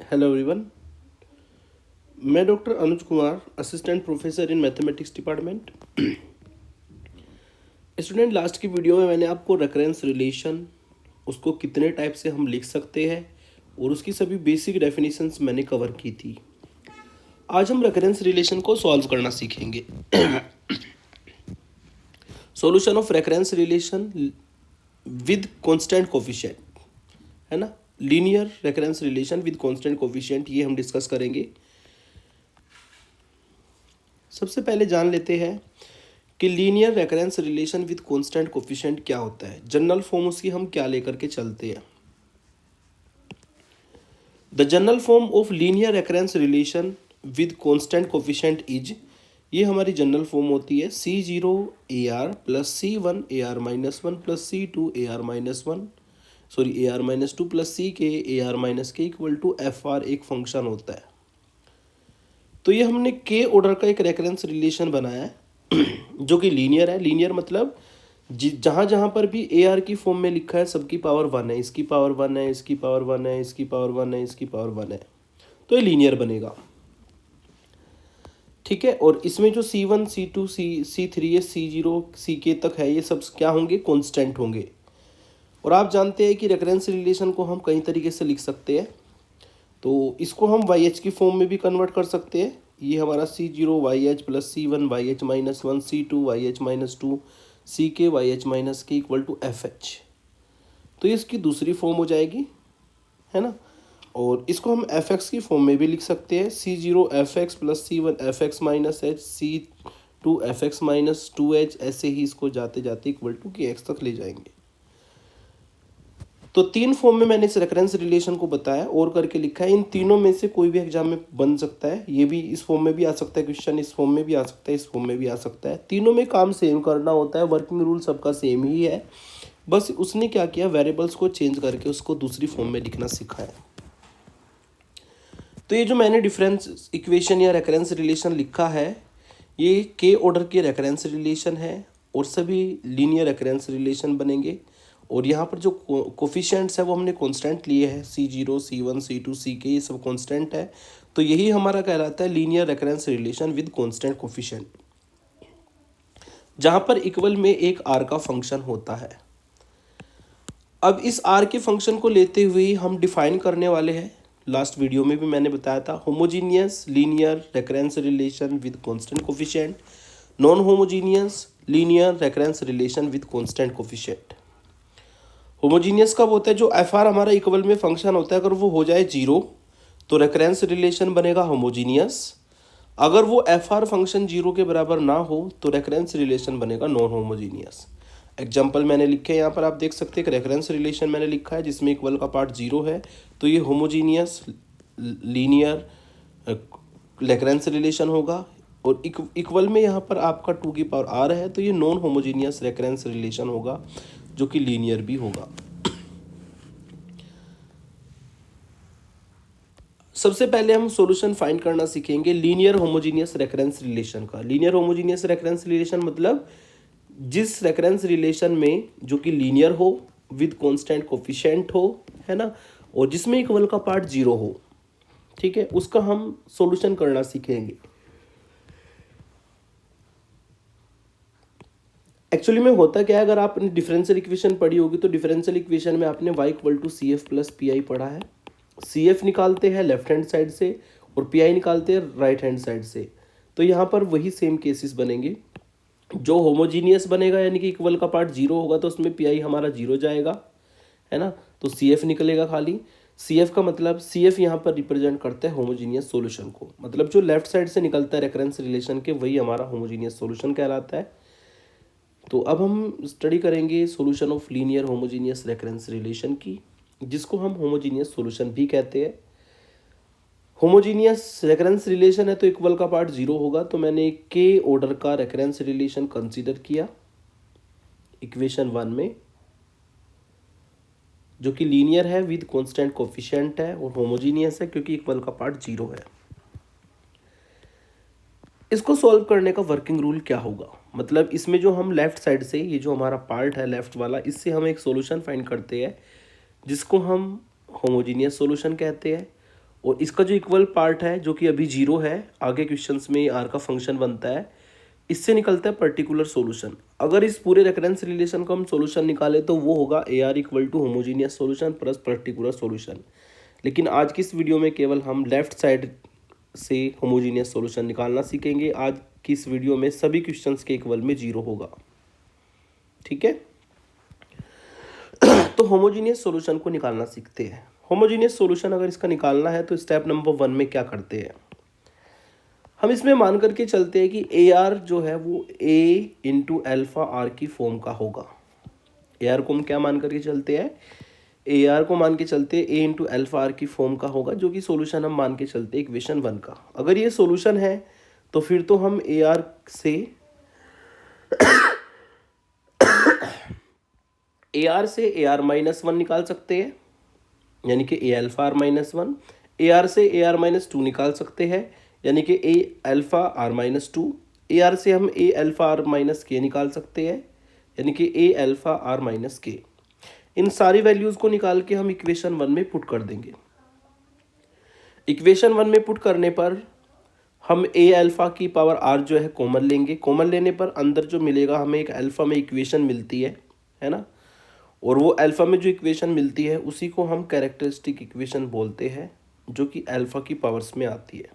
Hello everyone. मैं doctor Anuj Kumar, assistant professor in mathematics department. Student, last की video में मैंने आपको रेकरेंस रिलेशन, उसको कितने टाइप से हम लिख सकते हैं और उसकी सभी बेसिक डेफिनेशंस मैंने कवर की थी। आज हम रेकरेंस रिलेशन को सॉल्व करना सीखेंगे। Solution of recurrence relation with constant coefficient, है ना। Linear recurrence relation with constant coefficient, ये हम डिस्कस करेंगे। सबसे पहले जान लेते हैं कि linear recurrence relation with constant coefficient क्या होता है। जनरल फॉर्म उसकी हम क्या लेकर के चलते हैं। The general form of linear recurrence relation with constant coefficient is, ये हमारी जनरल फॉर्म होती है C0 AR plus C1 AR minus one plus C2 AR minus one, sorry AR minus two plus CK AR minus के equal to FR एक function होता है। तो ये हमने के ऑर्डर का एक रेकरेंस रिलेशन बनाया है जो कि लीनियर है। लीनियर मतलब जहाँ जहाँ पर भी ए आर की फॉर्म में लिखा है सबकी पावर वन है, इसकी पावर वन है, इसकी पावर वन है, इसकी पावर वन है, इसकी पावर वन है, तो ये लीनियर बनेगा। ठीक है। और इसमें जो C1 C2 C3 है, C0 CK तक है, ये सब क्या होंगे? कॉन्स्टेंट होंगे। और आप जानते हैं कि रेकरेंस रिलेशन को हम कई तरीके से लिख सकते हैं। तो इसको हम वाई एच की फॉर्म में भी कन्वर्ट कर सकते हैं। ये हमारा C0 YH plus C1 YH minus one, C2 YH minus two, CK YH minus के इक्वल टू FH, तो ये इसकी दूसरी फॉर्म हो जाएगी, है ना। और इसको हम FX की फॉर्म में भी लिख सकते हैं। C0 FX plus C1 FX minus H, C2 FX minus 2H, ऐसे ही इसको जाते जाते इक्वल टू KX तक ले जाएंगे। तो तीन फॉर्म में मैंने इस रेकरेंस रिलेशन को बताया और करके लिखा है। इन तीनों में से कोई भी एग्जाम में बन सकता है। ये भी इस फॉर्म में भी आ सकता है क्वेश्चन, इस फॉर्म में भी आ सकता है, इस फॉर्म में भी आ सकता है। तीनों में काम सेम करना होता है, वर्किंग रूल सबका सेम ही है। बस उसने क्या किया, वेरिएबल्स को चेंज करके उसको दूसरी फॉर्म में लिखना सिखाया। तो ये जो मैंने डिफरेंस इक्वेशन या रेकरेंस रिलेशन लिखा है, ये के ऑर्डर के रेकरेंस रिलेशन है और सभी लीनियर रेकरेंस रिलेशन बनेंगे। और यहाँ पर जो कोफिशिएंट्स है वो हमने कांस्टेंट लिए हैं, C0 C1 C2 CK, ये सब कांस्टेंट है। तो यही हमारा कहलाता है linear recurrence relation with constant coefficient, जहाँ पर इक्वल में एक आर का फंक्शन होता है। अब इस आर के फंक्शन को लेते हुए हम डिफाइन करने वाले हैं, लास्ट वीडियो में भी मैंने बताया था, homogeneous linear recurrence relation with constant coefficient, non homogeneous linear recurrence relation with constant coefficient. Homogeneous कब होता है? जो एफ आर हमारा इक्वल में फंक्शन होता है, अगर वो हो जाए जीरो तो रेकरेंस रिलेशन बनेगा होमोजीनियस। अगर वो एफ आर फंक्शन जीरो के बराबर ना हो तो रेकरेंस रिलेशन बनेगा नॉन होमोजीनियस। एग्जाम्पल मैंने लिखे हैं यहाँ पर, आप देख सकते हैं। एक रेकरेंस रिलेशन मैंने लिखा है जिसमें इक्वल का पार्ट जीरो है, तो ये होमोजीनियस लीनियर रेकरेंस रिलेशन होगा। और इक्वल में यहाँ पर आपका 2 की पावर आर है, तो ये नॉन होमोजीनियस रेकरेंस रिलेशन होगा जो कि लीनियर भी होगा। सबसे पहले हम सॉल्यूशन फाइंड करना सीखेंगे लीनियर होमोजीनियस रेकरेंस रिलेशन का। लीनियर होमोजीनियस रेकरेंस रिलेशन मतलब जिस रेकरेंस रिलेशन में जो कि लीनियर हो, विद कांस्टेंट कोफिशिएंट हो, है ना, और जिसमें इक्वल का पार्ट जीरो हो, ठीक है, उसका हम सॉल्यूशन करना सीखेंगे। एक्चुअली में होता क्या है, अगर आपने डिफरेंशियल इक्वेशन पढ़ी होगी तो डिफरेंशियल इक्वेशन में आपने y equal to CF plus PI पढ़ा है। CF निकालते हैं लेफ्ट हैंड साइड से और PI निकालते हैं राइट हैंड साइड से। तो यहाँ पर वही सेम केसेस बनेंगे। जो होमोजीनियस बनेगा यानी कि इक्वल का पार्ट जीरो होगा तो उसमें PI हमारा जीरो जाएगा, है ना, तो CF निकलेगा खाली। CF का मतलब, CF यहाँ पर रिप्रेजेंट करता है होमोजीनियस सॉल्यूशन को, मतलब जो लेफ्ट साइड से निकलता है रेफरेंस रिलेशन के, वही हमारा होमोजीनियस सॉल्यूशन कहलाता है। तो अब हम स्टडी करेंगे solution of linear homogeneous recurrence relation की, जिसको हम होमोजीनियस सॉल्यूशन भी कहते हैं। होमोजीनियस रेकरेंस रिलेशन है तो इक्वल का पार्ट जीरो होगा, तो मैंने के ऑर्डर का रेकरेंस रिलेशन कंसीडर किया इक्वेशन 1 में, जो कि लीनियर है विद कांस्टेंट कोफिशिएंट है और होमोजीनियस है क्योंकि इक्वल का पार्ट जीरो है। इसको सॉल्व करने का वर्किंग रूल क्या होगा, मतलब इसमें जो हम लेफ्ट साइड से, ये जो हमारा पार्ट है लेफ्ट वाला, इससे हम एक सॉल्यूशन फाइंड करते हैं जिसको हम होमोजीनियस सॉल्यूशन कहते हैं। और इसका जो इक्वल पार्ट है जो कि अभी 0 है, आगे क्वेश्चंस में आर का फंक्शन बनता है, इससे निकलता है पर्टिकुलर सॉल्यूशन। अगर इस पूरे रेफरेंस रिलेशन का हम सॉल्यूशन निकाले तो वो होगा A R equal to homogeneous solution plus particular solution. लेकिन आज की इस वीडियो में केवल हम लेफ्ट साइड से होमोजीनियस सॉल्यूशन निकालना सीखेंगे। आज की इस वीडियो में सभी क्वेश्चंस के इक्वल में 0 होगा, ठीक है। तो होमोजीनियस सॉल्यूशन को निकालना सीखते हैं। होमोजीनियस सॉल्यूशन अगर इसका निकालना है तो स्टेप नंबर 1 में क्या करते हैं, हम इसमें मान करके चलते हैं कि ए आर जो है वो ए इंटू एल्फा आर की फॉर्म का होगा। ए आर को हम क्या मान करके चलते हैं, ए आर को मान के चलते हैं ए इंटू एल्फा आर की फॉर्म का होगा, जो कि सॉल्यूशन हम मान के चलते हैं इक्वेशन 1 का। अगर ये सॉल्यूशन है तो फिर तो हम ए आर से ए आर माइनस 1 निकाल सकते हैं, यानी कि A alpha R minus 1। A R से ए आर माइनस 2 निकाल सकते हैं, यानी कि A alpha R minus 2। A R से हम ए अल्फा आर माइनस के निकाल सकते हैं, यानी कि ए अल्फा आर माइनस के। इन सारी वैल्यूज़ को निकाल के हम इक्वेशन 1 में पुट कर देंगे। इक्वेशन 1 में पुट करने पर हम ए अल्फा की पावर आर जो है कॉमन लेंगे। कॉमन लेने पर अंदर जो मिलेगा हमें एक अल्फा में इक्वेशन मिलती है ना, और वो अल्फा में जो इक्वेशन मिलती है उसी को हम कैरेक्टरिस्टिक इक्वेशन बोलते हैं, जो कि अल्फा की पावर्स में आती है।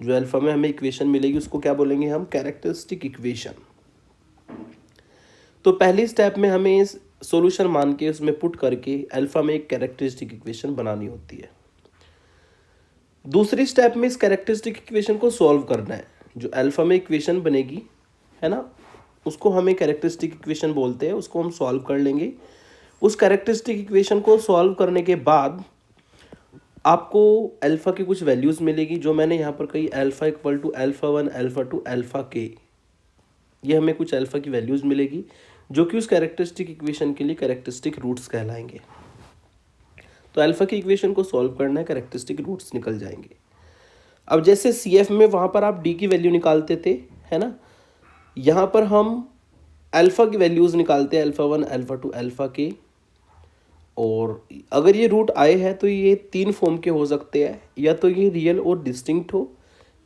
जो अल्फा में हमें इक्वेशन मिलेगी उसको क्या बोलेंगे हम, कैरेक्टरिस्टिक इक्वेशन। तो पहली स्टेप में हमें इस सॉल्यूशन मान के उसमें पुट करके अल्फा में एक कैरेक्टरिस्टिक इक्वेशन बनानी होती है। दूसरी स्टेप में इस कैरेक्टरिस्टिक इक्वेशन को सॉल्व करना है। जो अल्फा में इक्वेशन बनेगी है ना, उसको हमें कैरेक्टरिस्टिक इक्वेशन बोलते हैं, उसको हम सॉल्व कर लेंगे। उस कैरेक्टरिस्टिक इक्वेशन को सॉल्व करने के बाद आपको अल्फा की कुछ वैल्यूज़ मिलेगी, जो मैंने यहाँ पर कही alpha equal to alpha 1 alpha 2 alpha के। ये हमें कुछ अल्फा की वैल्यूज़ मिलेगी जो कि उस कैरेक्टरिस्टिक इक्वेशन के लिए कैरेक्टरिस्टिक रूट्स कहलाएंगे। तो अल्फा की इक्वेशन को सॉल्व करना है, कैरेक्टरिस्टिक रूट्स निकल जाएंगे। अब जैसे सी एफ में वहाँ पर आप डी की वैल्यू निकालते थे, है ना, यहाँ पर हम अल्फ़ा की वैल्यूज़ निकालते हैं, अल्फ़ा 1 अल्फ़ा 2 अल्फ़ा के। और अगर ये रूट आए हैं तो ये 3 फॉर्म के हो सकते हैं, या तो ये रियल और डिस्टिंक्ट हो,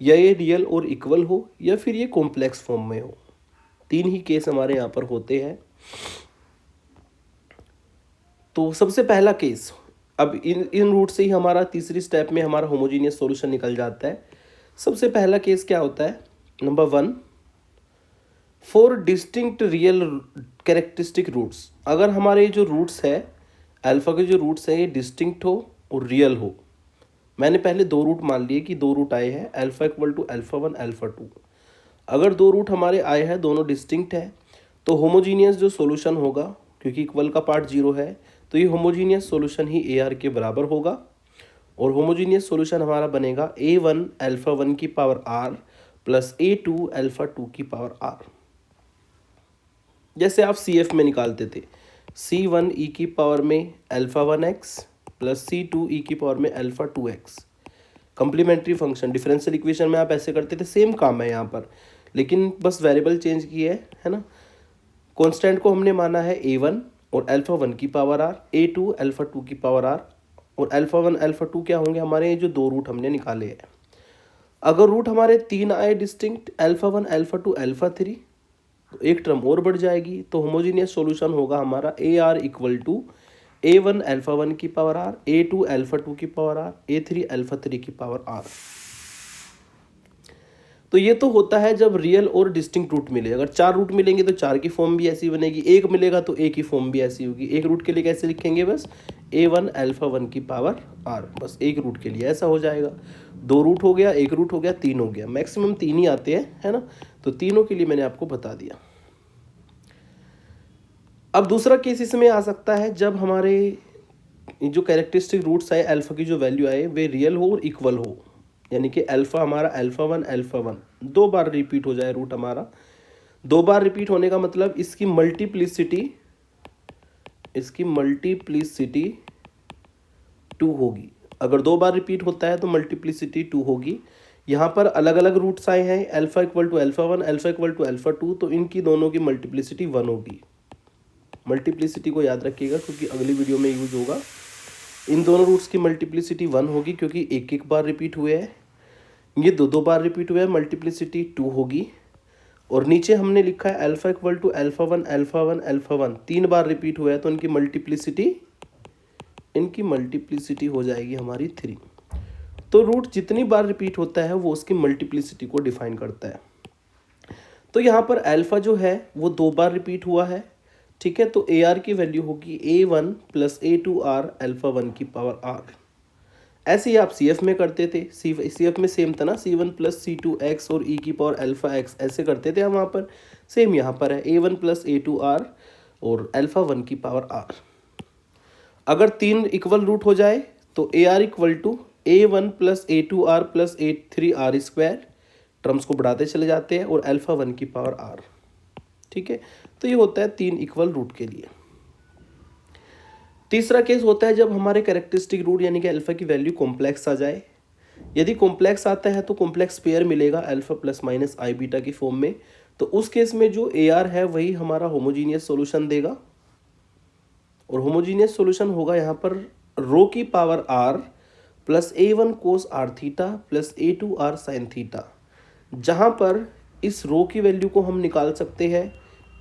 या ये रियल और इक्वल हो, या फिर ये कॉम्प्लेक्स फॉर्म में हो। 3 ही केस हमारे यहाँ पर होते हैं। तो सबसे पहला केस, अब इन रूट से ही हमारा तीसरी स्टेप में हमारा होमोजीनियस सॉल्यूशन निकल जाता है। सबसे पहला केस क्या होता है, number 1, for distinct real characteristic roots. अगर हमारे जो रूट्स है, अल्फ़ा के जो रूट्स हैं, ये डिस्टिंक्ट हो और रियल हो। मैंने पहले 2 रूट मान लिए कि 2 रूट आए हैं, alpha equal to alpha 1 alpha 2। अगर 2 रूट हमारे आए हैं, दोनों डिस्टिंक्ट है, तो होमोजीनियस जो सॉल्यूशन होगा, क्योंकि इक्वल का पार्ट 0 है, तो ये homogeneous solution he A R के बराबर होगा। और होमोजीनियस सॉल्यूशन हमारा बनेगा A1 अल्फ़ा 1 की power are plus A2 alpha 2 की पावर आर। जैसे आप सी एफ में निकालते थे, C1 ई की पावर में अल्फ़ा 1x प्लस C2 ई की पावर में alpha 2x। Complementary function differential equation में आप ऐसे करते थे, सेम काम है यहाँ पर, लेकिन बस वेरिएबल चेंज की है ना। कांस्टेंट को हमने माना है A1 और अल्फ़ा 1 की पावर आर, A2 अल्फ़ा 2 की पावर आर, और अल्फ़ा 1 अल्फ़ा 2 क्या होंगे हमारे, जो 2 रूट हमने निकाले हैं। अगर रूट हमारे 3 आए डिस्टिंक्ट, अल्फ़ा 1 अल्फ़ा 2 अल्फ़ा 3, तो एक टर्म और बढ़ जाएगी। तो होमोजीनियस सॉल्यूशन होगा हमारा A R equal to A1 alpha 1 की पावर आर, A2 अल्फ़ा 2 की पावर आर, A3 अल्फ़ा 3 की पावर आर। तो ये तो होता है जब रियल और डिस्टिंक्ट रूट मिले। अगर 4 रूट मिलेंगे तो 4 की फॉर्म भी ऐसी बनेगी, 1 मिलेगा तो 1 की फॉर्म भी ऐसी होगी। एक रूट के लिए कैसे लिखेंगे, बस A1 अल्फ़ा 1 की पावर आर, बस एक रूट के लिए ऐसा हो जाएगा। 2 रूट हो गया, 1 रूट हो गया, 3 हो गया, मैक्सिमम 3 ही आते हैं, है ना। तो तीनों के लिए मैंने आपको बता दिया। अब दूसरा केस इसमें आ सकता है जब हमारे जो कैरेक्टरिस्टिक रूट्स आए, अल्फ़ा की जो वैल्यू आए, वे रियल हो और इक्वल हो, यानी कि अल्फ़ा हमारा अल्फ़ा 1 अल्फ़ा 1 2 बार रिपीट हो जाए रूट हमारा। 2 बार रिपीट होने का मतलब इसकी मल्टीप्लिसिटी 2 होगी। अगर 2 बार रिपीट होता है तो मल्टीप्लिसिटी 2 होगी। यहाँ पर अलग अलग रूट्स आए हैं, alpha equal to alpha 1 alpha equal to alpha 2, तो इनकी दोनों की मल्टीप्लिसिटी 1 होगी। मल्टीप्लिसिटी को याद रखिएगा क्योंकि अगली वीडियो में यूज होगा। इन दोनों रूट्स की मल्टीप्लिसिटी 1 होगी क्योंकि एक एक बार रिपीट हुए हैं, ये दो दो बार रिपीट हुए हैं, मल्टीप्लिसिटी 2 होगी। और नीचे हमने लिखा है alpha equal to alpha one alpha one alpha one, 3 बार रिपीट हुआ है तो इनकी मल्टीप्लिसिटी हो जाएगी हमारी 3। तो रूट जितनी बार रिपीट होता है वो उसकी मल्टीप्लिसिटी को डिफाइन करता है। तो यहाँ पर अल्फा जो है वो 2 बार रिपीट हुआ है, ठीक है। तो ए आर की वैल्यू होगी A1 प्लस A2R अल्फा 1 की पावर R। ऐसे ही आप CF में करते थे, CF में सेम था ना, C1 प्लस C2X और E की पावर अल्फा X, ऐसे करते थे हम। वहाँ पर सेम यहाँ पर है A1 प्लस A2R और अल्फा 1 की पावर R। अगर 3 इक्वल रूट हो जाए तो AR equal to A1 plus A2R plus A3R square, terms को बढ़ाते चले जाते हैं, और अल्फा 1 की पावर R, ठीक है। तो ये होता है 3 इक्वल रूट के लिए। तीसरा केस होता है जब हमारे कैरेक्टरिस्टिक रूट यानी कि अल्फा की वैल्यू कॉम्प्लेक्स आ जाए। यदि कॉम्प्लेक्स आता है तो कॉम्प्लेक्स पेयर मिलेगा अल्फा प्लस माइनस आई बीटा की फॉर्म में। तो उस केस में जो AR है वही हमारा होमोजीनियस सॉल्यूशन देगा, और होमोजीनियस सॉल्यूशन होगा यहाँ पर रो की power R plus A1 cos R theta plus A2R sine theta, जहाँ पर इस रो की वैल्यू को हम निकाल सकते हैं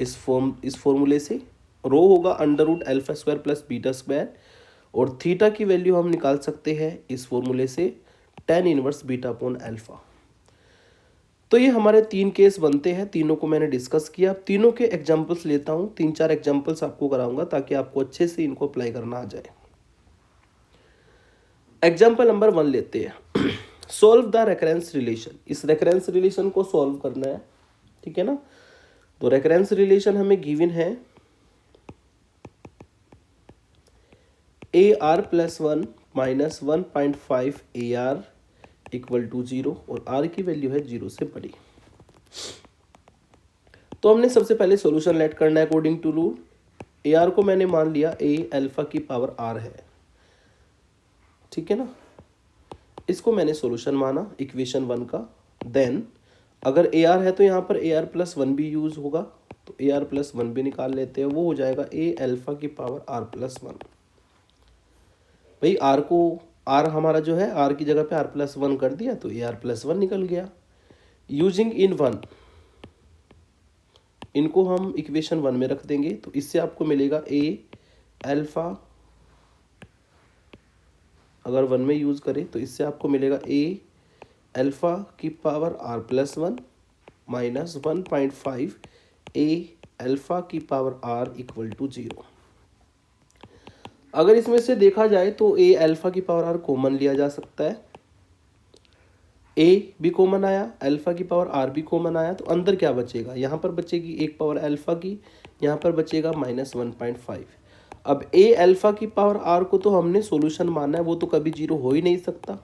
इस फॉर्मूले से। रो होगा under root alpha square plus beta square, और थीटा की वैल्यू हम निकाल सकते हैं इस फॉर्मूले से tan inverse beta upon alpha. तो ये हमारे 3 केस बनते हैं, तीनों को मैंने डिस्कस किया। तीनों के एग्जांपल्स लेता हूँ, 3-4 एग्जांपल्स आपको कराऊंगा ताकि आपको अच्छे से इनको अप्लाई करना आ जाए। एग्जाम्पल नंबर 1 लेते हैं। Solve the recurrence relation. इस रेकरेंस रिलेशन को सॉल्व करना है, ठीक है ना। तो रेकरेंस रिलेशन हमें गिवन है AR plus 1 minus 1.5 AR equal to 0, और R की वैल्यू है 0 से बड़ी। तो हमने सबसे पहले सॉल्यूशन लेट करना है अकॉर्डिंग टू रूल। AR को मैंने मान लिया A अल्फा की पावर R है, ठीक है ना। इसको मैंने सॉल्यूशन माना इक्वेशन 1 का। देन अगर AR है तो यहाँ पर AR प्लस 1 भी यूज होगा, तो AR प्लस 1 भी निकाल लेते हैं, वो हो जाएगा A अल्फा की पावर R प्लस 1। भाई R हमारा जो है R की जगह पे R प्लस 1 कर दिया तो AR प्लस 1 निकल गया। यूजिंग इन 1, इनको हम इक्वेशन 1 में रख देंगे, तो इससे आपको मिलेगा A अल्फा, अगर 1 में यूज करें तो इससे आपको मिलेगा A अल्फा की power R plus 1 minus 1.5 A alpha की पावर R इक्वल टू 0। अगर इसमें से देखा जाए तो A अल्फा की पावर R कॉमन लिया जा सकता है। A भी कॉमन आया, अल्फा की पावर R भी कॉमन आया, तो अंदर क्या बचेगा, यहाँ पर बचेगी एक पावर अल्फा की, यहाँ पर बचेगा माइनस 1.5। अब A अल्फा की पावर R को तो हमने सॉल्यूशन माना है, वो तो कभी 0 हो ही नहीं सकता।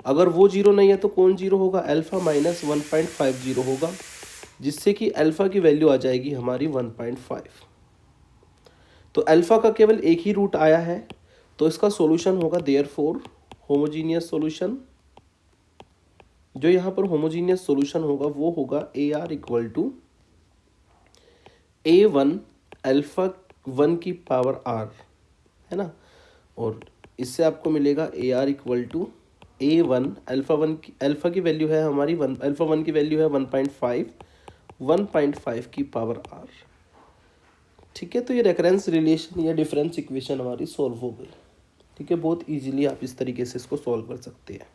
अगर वो 0 नहीं है तो कौन 0 होगा, अल्फा माइनस 1.50 होगा, जिससे कि अल्फा की वैल्यू आ जाएगी हमारी 1.5। तो अल्फा का केवल एक ही रूट आया है, तो इसका सॉल्यूशन होगा देयरफॉर होमोजीनियस सॉल्यूशन। जो यहाँ पर होमोजीनियस सॉल्यूशन होगा वो होगा AR equal to A1 alpha 1 की पावर R, है ना। और इससे आपको मिलेगा AR equal to A1 alpha की वैल्यू है हमारी अल्फा 1 की वैल्यू है 1.5 की पावर R, ठीक है। तो ये रेकरेंस रिलेशन या डिफरेंस इक्वेशन हमारी सॉल्व हो गई, ठीक है। बहुत इजीली आप इस तरीके से इसको सॉल्व कर सकते हैं।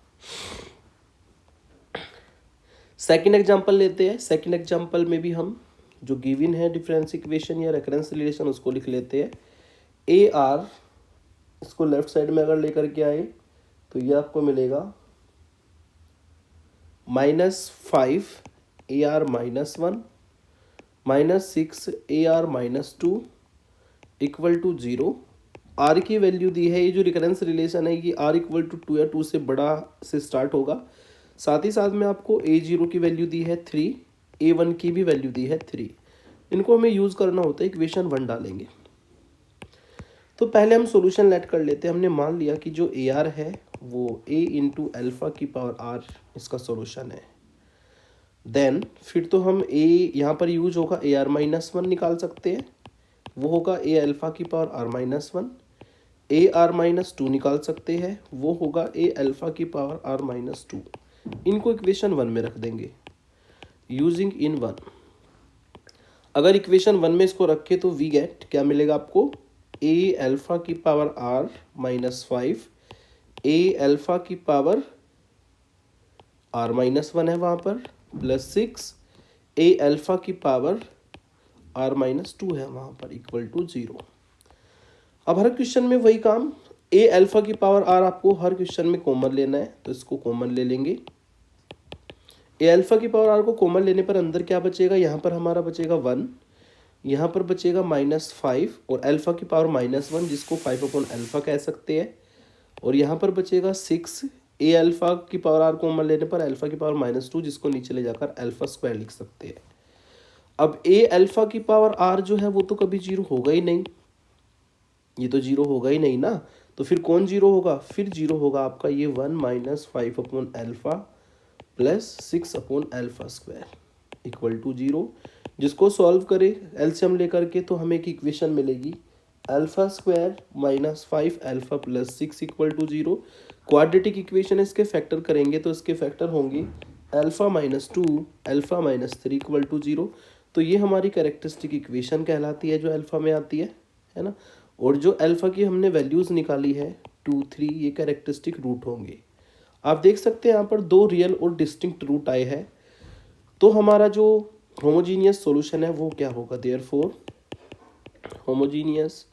सेकंड एग्जांपल लेते हैं। सेकंड एग्जांपल में भी हम जो गिवन है डिफरेंस इक्वेशन या रेकरेंस रिलेशन उसको लिख लेते हैं। AR, इसको लेफ्ट साइड में अगर लेकर के आए तो ये आपको मिलेगा -5 AR minus 1 minus 6 AR minus 2 equal to 0। R की वैल्यू दी है, ये जो रिकरेंस रिलेशन है ये R इक्वल टू 2 या 2 से बड़ा से स्टार्ट होगा। साथ ही साथ में आपको A0 की वैल्यू दी है 3, A1 की भी वैल्यू दी है 3। इनको हमें यूज़ करना होता है, इक्वेशन 1 डालेंगे। तो पहले हम सॉल्यूशन लेट कर लेते हैं। हमने मान लिया कि जो AR है वो A इंटू अल्फा की पावर R इसका सॉल्यूशन है। देन फिर तो हम A यहाँ पर यूज होगा AR माइनस 1 निकाल सकते हैं, वो होगा A अल्फा की power R minus 1 A are minus two निकाल सकते हैं, वो होगा ए अल्फा की पावर आर माइनस टू। इनको इक्वेशन 1 में रख देंगे यूजिंग इन 1। अगर इक्वेशन 1 में इसको रखे तो वी गेट क्या मिलेगा आपको, ए अल्फा की power R minus 5, A alpha की पावर आर माइनस 1 है वहाँ पर, प्लस 6 ए अल्फा की पावर आर माइनस 2 है वहाँ पर, इक्वल टू 0। अब हर क्वेश्चन में वही काम, ए अल्फा की पावर आर आपको हर क्वेश्चन में कॉमन लेना है, तो इसको कॉमन ले लेंगे। ए अल्फा की पावर आर को कॉमन लेने पर अंदर क्या बचेगा, यहाँ पर हमारा बचेगा 1, यहाँ पर बचेगा -5 और अल्फा की पावर -1 जिसको 5 अपॉन अल्फा कह सकते हैं, और यहाँ पर बचेगा 6 ए अल्फा की पावर आर कॉमन लेने पर अल्फा की पावर -2 जिसको नीचे ले जाकर अल्फा स्क्वायर लिख सकते हैं। अब ए अल्फा की पावर आर जो है वो तो कभी जीरो होगा ही नहीं, ये तो जीरो होगा ही नहीं ना, तो फिर कौन जीरो होगा, फिर जीरो होगा आपका ये 1 - 5 upon alpha plus 6 upon alpha square equal to 0। जिसको सॉल्व करें एलसीएम लेकर के तो हमें एक इक्वेशन मिलेगी alpha square -5 alpha plus 6 equal to 0। Quadratic equation इसके फैक्टर करेंगे तो इसके फैक्टर होंगे अल्फा -2 अल्फा -3 इक्वल टू 0। तो ये हमारी कैरेक्टरिस्टिक इक्वेशन कहलाती है जो अल्फा में आती है ना। और जो अल्फा की हमने वैल्यूज़ निकाली है 2, 3, ये कैरेक्टरिस्टिक रूट होंगे। आप देख सकते हैं यहाँ पर दो रियल और डिस्टिंक्ट रूट आए हैं, तो हमारा जो होमोजीनियस सॉल्यूशन है वो क्या होगा, देयरफॉर होमोजीनियस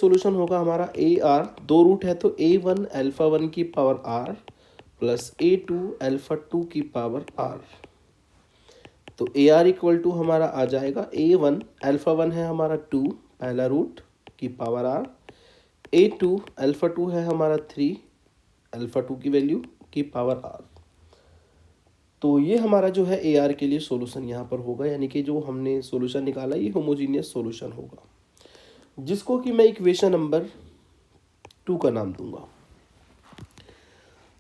सॉल्यूशन होगा हमारा ए आर, दो रूट है तो A1 अल्फा 1 की power are plus A2 alpha 2 की पावर आर। तो ए आर इक्वल टू हमारा आ जाएगा A1 अल्फा 1 है हमारा 2 पहला रूट की पावर आर, A2 अल्फा 2 है हमारा 3 अल्फा 2 की वैल्यू की पावर आर। तो ये हमारा जो है ए आर के लिए सॉल्यूशन यहाँ पर होगा, यानी कि जो हमने सॉल्यूशन निकाला ये होमोजीनियस सॉल्यूशन होगा, जिसको कि मैं इक्वेशन नंबर 2 का नाम दूंगा।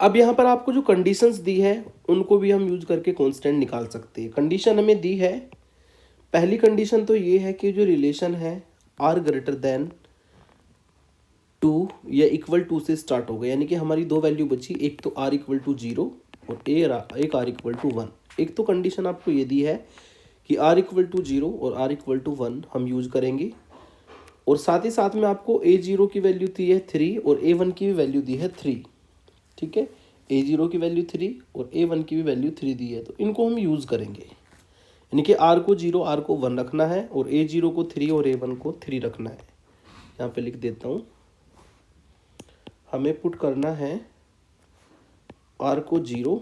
अब यहाँ पर आपको जो कंडीशंस दी है उनको भी हम यूज करके कांस्टेंट निकाल सकते हैं। कंडीशन हमें दी है, पहली कंडीशन तो ये है कि जो रिलेशन है आर ग्रेटर देन 2 या इक्वल टू से स्टार्ट होगा, यानी कि हमारी दो वैल्यू बची, एक तो आर इक्वल टू 0 और एक आर इक्वल टू 1। एक तो कंडीशन आपको ये दी है कि आर इक्वल टू 0 और आर इक्वल टू 1 हम यूज करेंगे, और साथ ही साथ में आपको A0 की वैल्यू दी है 3 और A1 की भी वैल्यू दी है 3, ठीक है। A0 की वैल्यू 3 और A1 की भी वैल्यू 3 दी है, तो इनको हम यूज़ करेंगे, यानी कि R को 0 R को 1 रखना है और A0 को 3 और A1 को 3 रखना है। यहाँ पे लिख देता हूँ, हमें पुट करना है R को 0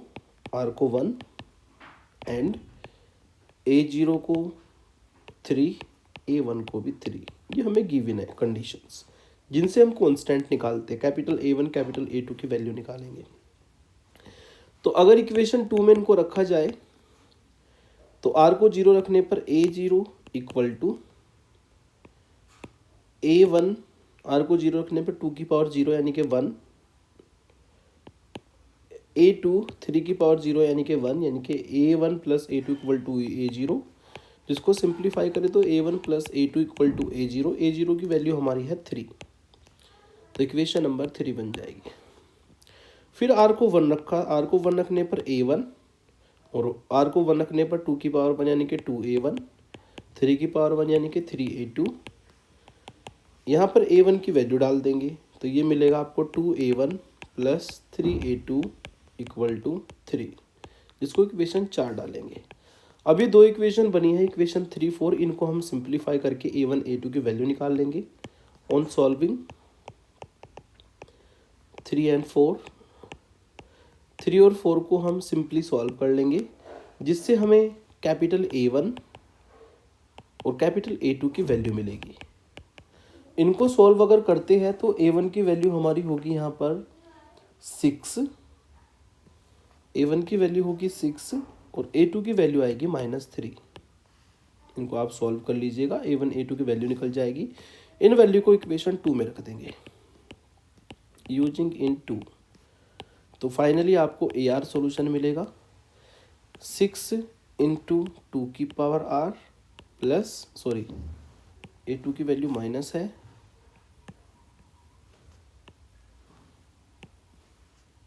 R को 1 एंड A0 को 3 A1 को भी 3। ये हमें गिवन है कंडीशंस जिनसे हम कांस्टेंट निकालते हैं, कैपिटल A1 कैपिटल A2 की वैल्यू निकालेंगे। तो अगर इक्वेशन 2 में इनको रखा जाए तो R को 0 रखने पर A0 equal to A1, R को 0 रखने पर 2 की पावर 0 यानी कि 1, A2 3 की पावर 0 यानी कि 1, यानी कि A1 plus A2 equal to A0। जिसको सिंप्लीफाई करें तो A1 plus A2 equal to A0, A0 की वैल्यू हमारी है 3, तो इक्वेशन नंबर 3 बन जाएगी। फिर R को 1 रखा, R को 1 रखने पर A1 और R को 1 रखने पर 2 की पावर 1 यानी कि 2A1, 3 की पावर 1 यानी कि 3A2। यहाँ पर A1 की वैल्यू डाल देंगे तो ये मिलेगा आपको 2A1 plus 3A2 equal to 3, जिसको इक्वेशन 4 डालेंगे। अभी दो इक्वेशन बनी है, इक्वेशन 3, 4, इनको हम सिंप्लीफाई करके A1 A2 की वैल्यू निकाल लेंगे ऑन सॉल्विंग 3 एंड 4। 3 और 4 को हम सिंपली सॉल्व कर लेंगे, जिससे हमें कैपिटल A1 और कैपिटल A2 की वैल्यू मिलेगी। इनको सॉल्व अगर करते हैं तो A1 की वैल्यू हमारी होगी यहाँ पर 6, A1 की वैल्यू होगी 6 और A2 की वैल्यू आएगी -3। इनको आप सॉल्व कर लीजिएगा, A1 A2 की वैल्यू निकल जाएगी। इन वैल्यू को इक्वेशन 2 में रख देंगे यूजिंग इन 2। तो फाइनली आपको AR सॉल्यूशन मिलेगा 6 इंटू 2 की पावर R प्लस A2 की वैल्यू माइनस है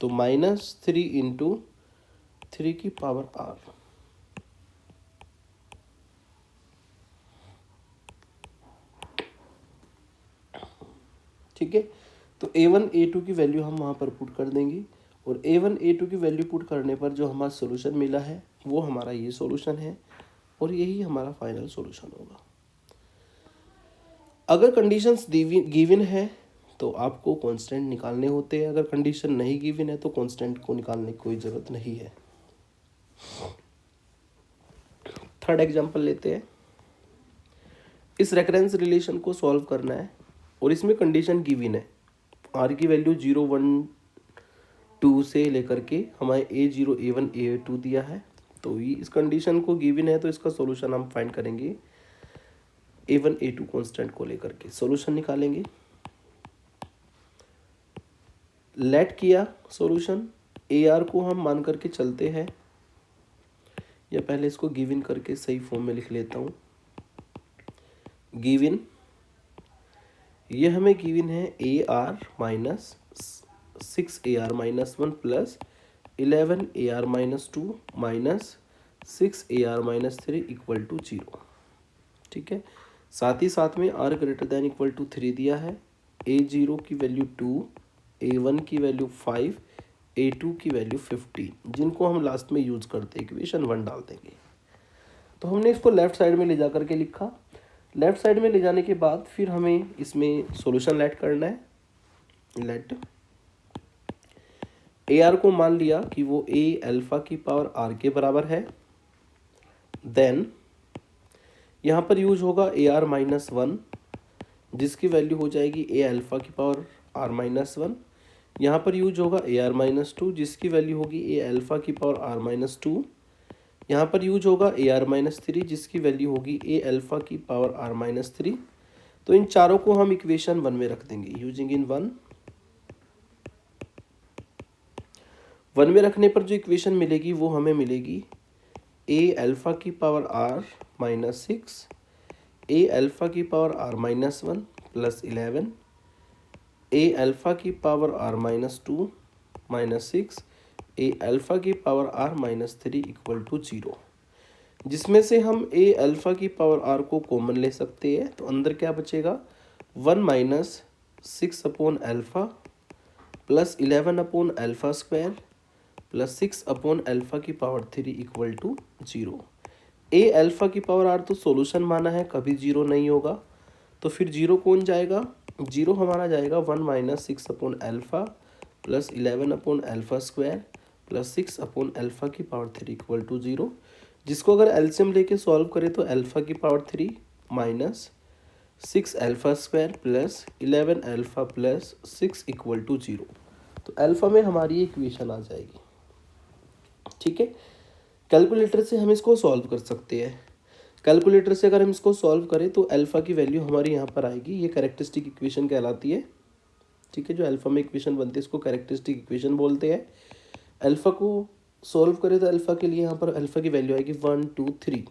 तो -3 इंटू 3 की पावर r। ठीक है, तो a1 a2 की वैल्यू हम वहाँ पर पुट कर देंगे और a1 a2 की वैल्यू पुट करने पर जो हमारा सोल्यूशन मिला है वो हमारा ये सोल्यूशन है और यही हमारा फाइनल सोल्यूशन होगा। अगर कंडीशंस गिवन है तो आपको कांस्टेंट निकालने होते हैं, अगर कंडीशन नहीं गिवन है तो कांस्टेंट को निकालने की कोई ज़रूरत नहीं है। थर्ड एग्जांपल लेते हैं। इस रेकरेंस रिलेशन को सॉल्व करना है और इसमें कंडीशन गिवन है, आर की वैल्यू 0 1 2 से लेकर के हमारे a0 a1 a2 दिया है। तो ये इस कंडीशन को गिवन है तो इसका सॉल्यूशन हम फाइंड करेंगे a1 a2 कांस्टेंट को लेकर के सॉल्यूशन निकालेंगे। लेट किया सॉल्यूशन, ar को हम मान करके चलते हैं या पहले इसको गिवन करके सही फॉर्म में लिख लेता हूँ। गिवन, ये हमें गिवन है ar minus 6ar minus 1 plus 11ar minus 2 minus 6ar minus 3 equal to 0। ठीक है, साथ ही साथ में r greater than equal to 3 दिया है, a0 की वैल्यू 2, a1 की वैल्यू 5, a2 की वैल्यू 15, जिनको हम लास्ट में यूज करते इक्वेशन 1 डाल देंगे। तो हमने इसको लेफ्ट साइड में ले जा करके लिखा। लेफ्ट साइड में ले जाने के बाद फिर हमें इसमें सॉल्यूशन लेट करना है। लेट ar को मान लिया कि वो a अल्फा की पावर r के बराबर है। देन यहाँ पर यूज होगा ar माइनस 1, जिसकी वैल्यू हो जाएगी a अल्फा की पावर r माइनस 1। यहाँ पर यूज होगा ar माइनस 2, जिसकी वैल्यू होगी a अल्फा की पावर r माइनस 2। यहाँ पर यूज होगा ar माइनस 3, जिसकी वैल्यू होगी a अल्फा की पावर r माइनस 3। तो इन चारों को हम इक्वेशन 1 में रख देंगे यूजिंग इन 1 में रखने पर जो इक्वेशन मिलेगी वो हमें मिलेगी a अल्फा की power r minus 6, a alpha की power r minus 1 plus 11, a alpha की power r minus 2 minus 6, a alpha की power r minus 3 equal to 0, जिसमें से हम a अल्फा की पावर r को कॉमन ले सकते हैं। तो अंदर क्या बचेगा, 1 minus 6 upon alpha plus 11 upon alpha square plus 6 upon alpha की power 3 equal to 0। a alpha की पावर r तो सॉल्यूशन माना है, कभी 0 नहीं होगा, तो फिर 0 कौन जाएगा, 0 हमारा जाएगा 1 minus 6 upon alpha plus 11 upon alpha square plus 6 upon alpha की पावर 3 इक्वल टू 0, जिसको अगर एलसीएम लेके सॉल्व करें तो अल्फा की power 3 minus 6 alpha square plus 11 alpha plus 6 equal to 0। तो अल्फा में हमारी इक्वेशन आ जाएगी। ठीक है, कैलकुलेटर से हम इसको सॉल्व कर सकते हैं। कैलकुलेटर से अगर हम इसको सॉल्व करें तो अल्फा की वैल्यू हमारी यहाँ पर आएगी, ये कैरेक्टरिस्टिक इक्वेशन कहलाती है। ठीक है, जो अल्फा में इक्वेशन बनती है इसको कैरेक्टरिस्टिक इक्वेशन बोलते हैं। अल्फा को सॉल्व करें तो अल्फा के लिए यहाँ पर अल्फा की वैल्यू आएगी 1 2 3,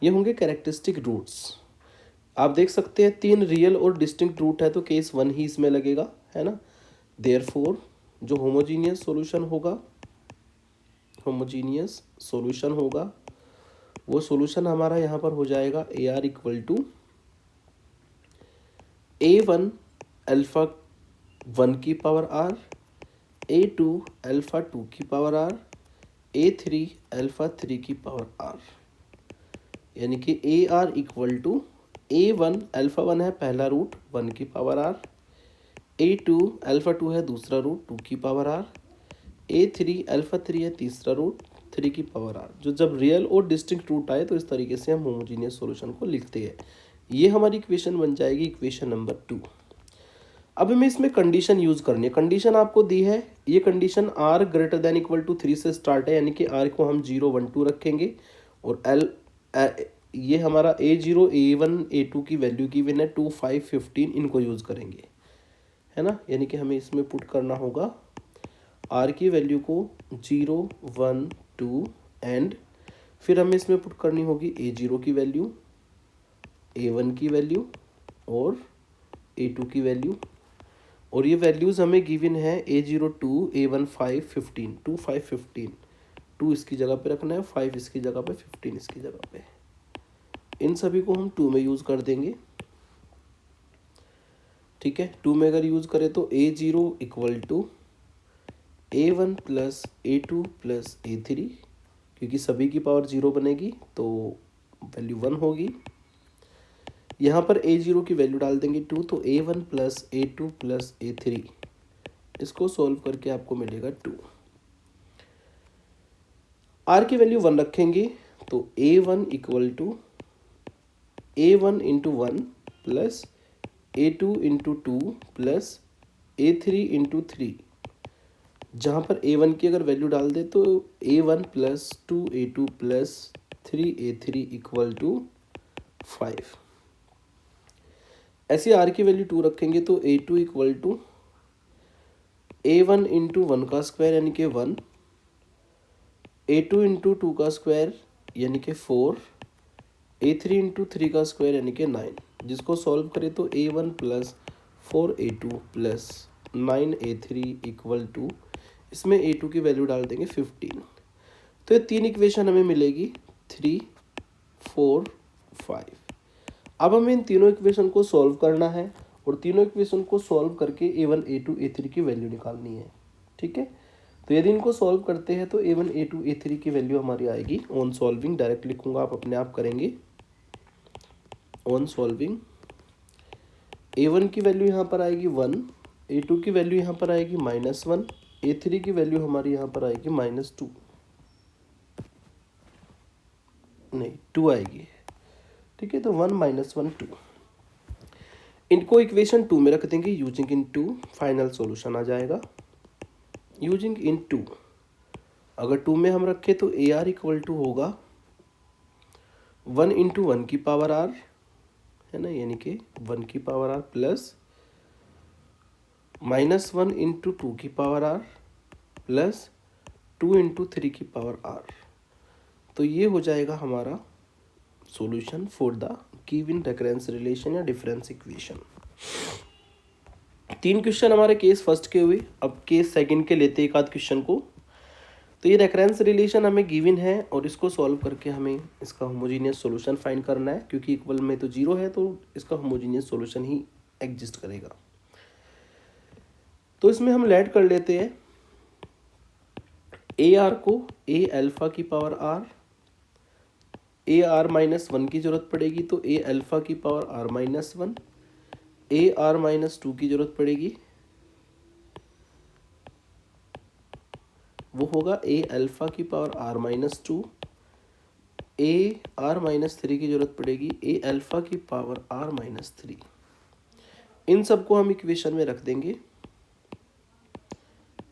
ये होंगे कैरेक्टरिस्टिक रूट्स। आप देख सकते हैं 3 रियल और डिस्टिंक्ट रूट है तो केस 1 ही इसमें लगेगा, है ना। देयरफॉर जो होमोजीनियस सॉल्यूशन होगा, होमोजीनियस सॉल्यूशन होगा, वो सॉल्यूशन हमारा यहाँ पर हो जाएगा AR equal to A1 alpha 1 की पावर R, A2 अल्फा 2 की पावर R, A3 अल्फा 3 की पावर R, यानी कि AR equal to A1 alpha 1 है पहला रूट 1 की पावर R, A2 अल्फा 2 है दूसरा रूट 2 की पावर R, A3 अल्फा 3 है तीसरा रूट 3 की पावर R। जो जब रियल और डिस्टिंक्ट रूट आए तो इस तरीके से हम होमोजीनियस सॉल्यूशन को लिखते हैं। ये हमारी इक्वेशन बन जाएगी इक्वेशन नंबर 2। अब हमें इसमें कंडीशन यूज करनी है। कंडीशन आपको दी है, ये condition r greater than equal to 3 से स्टार्ट है, यानी कि r को हम 0 1 2 रखेंगे और ये हमारा a0 a1 a2 की वैल्यू की विन है 2 5 15, इनको यूज करेंगे, है ना। यानी कि हमें इसमें पुट करना होगा r की वैल्यू को 0 1 2 एंड फिर हमें इसमें पुट करनी होगी a0 की वैल्यू, a1 की वैल्यू और a2 की वैल्यू। और ये वैल्यूज़ हमें गिवन है A02 A15 15 2 5 15, 2 इसकी जगह पे रखना है, 5 इसकी जगह पे, 15 इसकी जगह पे। इन सभी को हम 2 में यूज़ कर देंगे। ठीक है, 2 में अगर यूज़ करें तो A0 equal to A1 plus A2 plus A3, क्योंकि सभी की पावर 0 बनेगी तो वैल्यू 1 होगी। यहाँ पर A0 की वैल्यू डाल देंगे 2, तो A1 plus A2 plus A3, इसको सॉल्व करके आपको मिलेगा 2। R की वैल्यू 1 रखेंगे तो A1 equal to A1 into 1 plus A2 into 2 plus A3 into 3। जहाँ पर A1 की अगर वैल्यू डाल दे तो A1 plus 2A2 plus 3A3 equal to 5। ऐसे R की वैल्यू 2 रखेंगे तो A2 equal to A1 into 1 का स्क्वायर यानी कि 1, A2 इंटू 2 का स्क्वायर यानी कि 4, A3 इंटू 3 का स्क्वायर यानी कि 9। जिसको सॉल्व करें तो A1 plus 4A2 plus 9A3 equal to, इसमें A2 की वैल्यू डाल देंगे 15। तो ये 3 इक्वेशन हमें मिलेगी 3, 4, 5। अब हमें इन तीनों इक्वेशन को सॉल्व करना है और तीनों इक्वेशन को सॉल्व करके A1 A2 A3 की वैल्यू निकालनी है। ठीक है, तो यदि इनको सॉल्व करते हैं तो A1 A2 A3 की वैल्यू हमारी आएगी ऑन सॉल्विंग, डायरेक्ट लिखूंगा, आप अपने आप करेंगे। ऑन सॉल्विंग A1 की वैल्यू यहाँ पर आएगी 1, A2 की वैल्यू यहाँ पर आएगी -1, A3 की वैल्यू हमारी यहाँ पर आएगी -2, नहीं 2 आएगी। ठीक है, तो 1 -1 2। इनको इक्वेशन 2 में रख देंगे यूजिंग इन 2, फाइनल सॉल्यूशन आ जाएगा यूजिंग इन 2। अगर 2 में हम रखें तो AR इक्वल टू होगा 1 इंटू 1 की पावर R, है ना, यानी कि 1 की पावर R प्लस -1 इंटू 2 की पावर R प्लस 2 इंटू 3 की पावर R। तो ये हो जाएगा हमारा solution for the given recurrence relation या डिफरेंस इक्वेशन। 3 क्वेश्चन हमारे केस फर्स्ट के हुए, अब केस सेकंड के लेते एक आध क्वेश्चन को। तो ये रेकरेंस रिलेशन हमें गिवन है और इसको सॉल्व करके हमें इसका होमोजीनियस सॉल्यूशन फाइंड करना है, क्योंकि इक्वल में तो 0 है तो इसका होमोजीनियस सॉल्यूशन ही एग्जिस्ट करेगा। तो इसमें हम लेट कर लेते हैं AR को A अल्फा की पावर R, AR -1 की जरूरत पड़ेगी तो A अल्फा की पावर R -1, AR -2 की जरूरत पड़ेगी, वो होगा A अल्फा की पावर R -2, AR -3 की जरूरत पड़ेगी A अल्फा की पावर R -3। इन सबको हम इक्वेशन में रख देंगे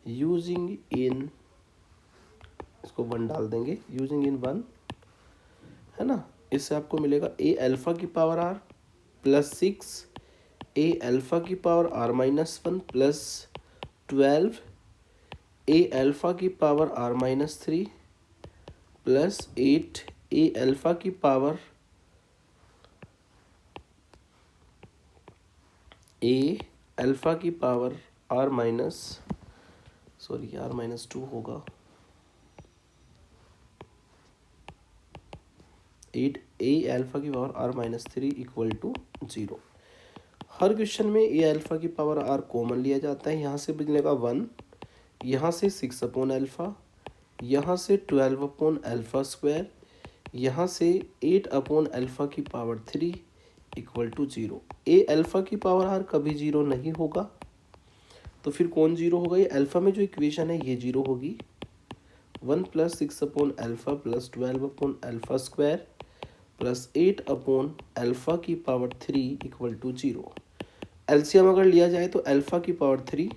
यूजिंग इन, इसको 1 डाल देंगे यूजिंग इन 1, है ना। इससे आपको मिलेगा A अल्फा की power R plus 6, A alpha की power R -1 plus 12, A alpha की power R -3 plus 8, A alpha की पावर R -2 होगा 8, A अल्फा की पावर R -3 इक्वल टू 0। हर क्वेश्चन में A अल्फा की पावर R कॉमन लिया जाता है, यहाँ से बचेगा 1, यहाँ से 6 अपॉन अल्फा, यहाँ से 12 अपॉन अल्फा स्क्वायर, यहाँ से 8 अपॉन अल्फा की power 3 equal to 0। A alpha की पावर R कभी 0 नहीं होगा, तो फिर कौन 0 होगा? ये अल्फा में जो इक्वेशन है ये 0 होगी। 1 plus 6 upon alpha plus 12 upon alpha square plus 8 upon alpha की पावर 3 इक्वल टू 0। एलसीएम अगर लिया जाए तो अल्फा की power 3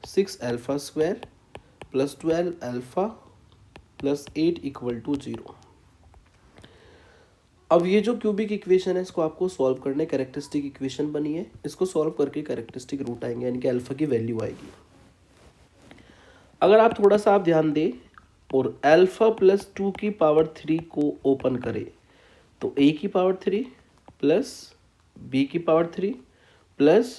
6 alpha square plus 12 alpha plus 8 equal to 0। अब ये जो क्यूबिक इक्वेशन है इसको आपको सॉल्व करने, कैरेक्टरिस्टिक इक्वेशन बनी है, इसको सॉल्व करके कैरेक्टरिस्टिक रूट आएंगे, यानी कि अल्फा की वैल्यू आएगी। अगर आप थोड़ा सा आप ध्यान दें और अल्फा प्लस 2 की पावर 3 को ओपन करें तो A की पावर 3 प्लस B की पावर 3 प्लस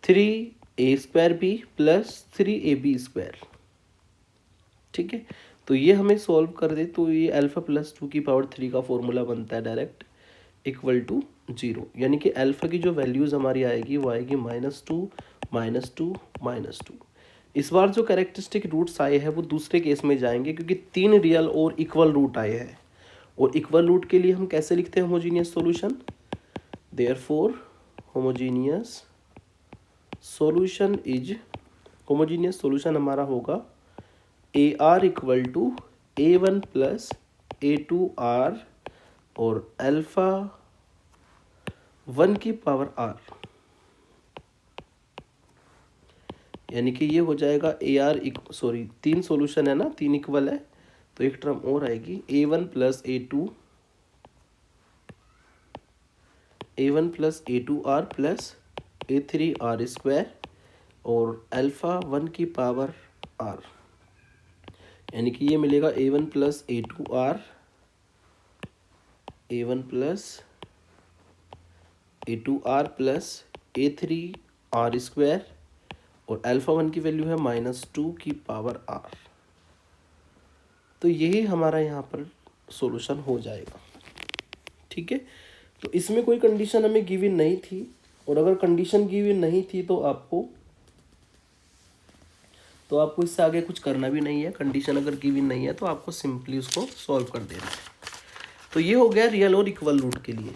3 ए स्क्वायर बी प्लस 3ab²। ठीक है, तो ये हमें सॉल्व कर दे तो ये अल्फ़ा प्लस 2 की पावर 3 का फॉर्मूला बनता है डायरेक्ट इक्वल टू 0, यानी कि अल्फ़ा की जो वैल्यूज़ हमारी आएगी वो आएगी -2 -2 -2। इस बार जो कैरेक्टरिस्टिक रूट्स आए हैं वो दूसरे केस में जाएंगे क्योंकि 3 रियल और इक्वल रूट आए हैं, और इक्वल रूट के लिए हम कैसे लिखते हैं homogeneous solution. Therefore homogeneous solution हमारा होगा AR equal to A1 plus A2R और अल्फ़ा 1 की पावर R, यानी कि ये हो जाएगा AR सॉरी 3 सॉल्यूशन है ना, 3 इक्वल है तो एक टर्म और आएगी A1 plus A2R plus A3R² और अल्फ़ा 1 की पावर R, यानी कि ये मिलेगा A1 plus A2R plus A3R² और अल्फ़ा 1 की वैल्यू है -2 की पावर R। तो यही हमारा यहाँ पर सॉल्यूशन हो जाएगा। ठीक है, तो इसमें कोई कंडीशन हमें गिवन नहीं थी, और अगर कंडीशन गिवन नहीं थी तो आपको इससे आगे कुछ करना भी नहीं है। कंडीशन अगर गिवन नहीं है तो आपको सिंपली उसको सॉल्व कर देना है। तो ये हो गया रियल और इक्वल रूट के लिए।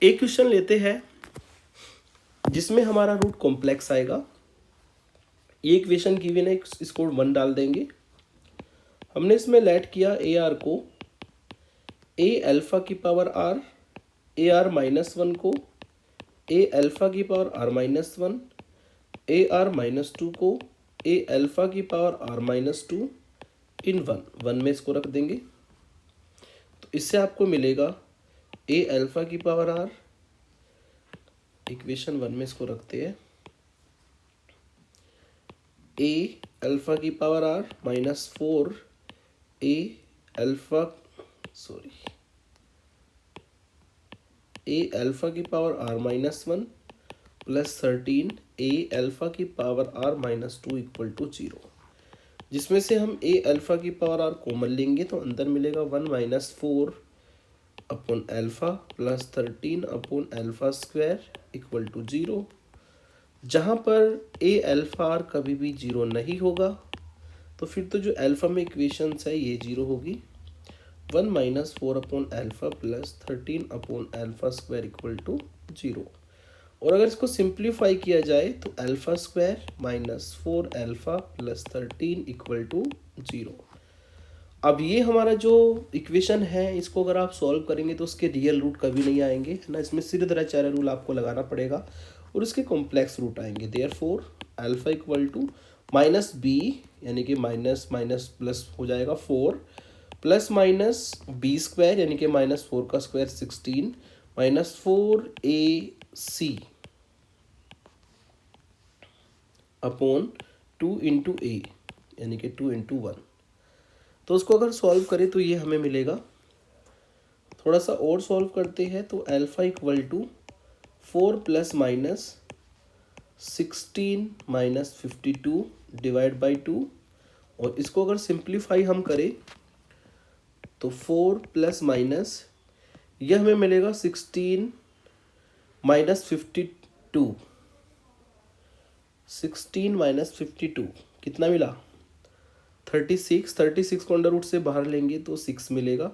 एक क्वेश्चन लेते हैं जिसमें हमारा रूट कॉम्प्लेक्स आएगा। ये इक्वेशन गिवन है, इसको 1 डाल देंगे। हमने इसमें लेट किया AR को A अल्फ़ा की पावर R, AR -1 को A अल्फ़ा की पावर R-1, AR -2 को A अल्फ़ा की पावर R-2 इन 1 में इसको रख देंगे। तो इससे आपको मिलेगा A अल्फ़ा की पावर R, इक्वेशन 1 में इसको रखते हैं A अल्फ़ा की पावर R -4 A अल्फ़ा की power R-1 plus 13 A alpha की पावर R-2 इक्वल टू 0, जिसमें से हम A अल्फ़ा की पावर R कॉमन लेंगे तो अंदर मिलेगा 1 - 4 अपॉन अल्फ़ा प्लस 13 अपॉन अल्फ़ा² इक्वल टू 0, जहाँ पर A अल्फ़ा R कभी भी 0 नहीं होगा तो फिर तो जो अल्फ़ा में इक्वेशंस है ये 0 होगी। 1 - 4 अपॉन अल्फ़ा प्लस 13 अपॉन अल्फ़ा² इक्वल टू 0, और अगर इसको सिंप्लीफाई किया जाए तो अल्फ़ा² -4 अल्फ़ा प्लस 13 इक्वल टू 0। अब ये हमारा जो इक्वेशन है इसको अगर आप सॉल्व करेंगे तो उसके रियल रूट कभी नहीं आएंगे, है ना। इसमें सीधे रूल आपको लगाना पड़ेगा और इसके कॉम्प्लेक्स रूट आएंगे। Therefore alpha equal to -b, यानी कि माइनस माइनस प्लस हो जाएगा 4 प्लस -b² यानी कि -4 का स्क्वायर 16 -4ac अपॉन 2 × a यानी कि 2 × 1। तो उसको अगर सॉल्व करें तो ये हमें मिलेगा। थोड़ा सा और सॉल्व करते हैं तो alpha equal to 4 plus minus 16 - 52 divide by 2, और इसको अगर सिंप्लीफाई हम करें तो 4 प्लस माइनस यह हमें मिलेगा 16 - 52, 16 - 52 कितना मिला 36 को अंडर रूट से बाहर लेंगे तो 6 मिलेगा,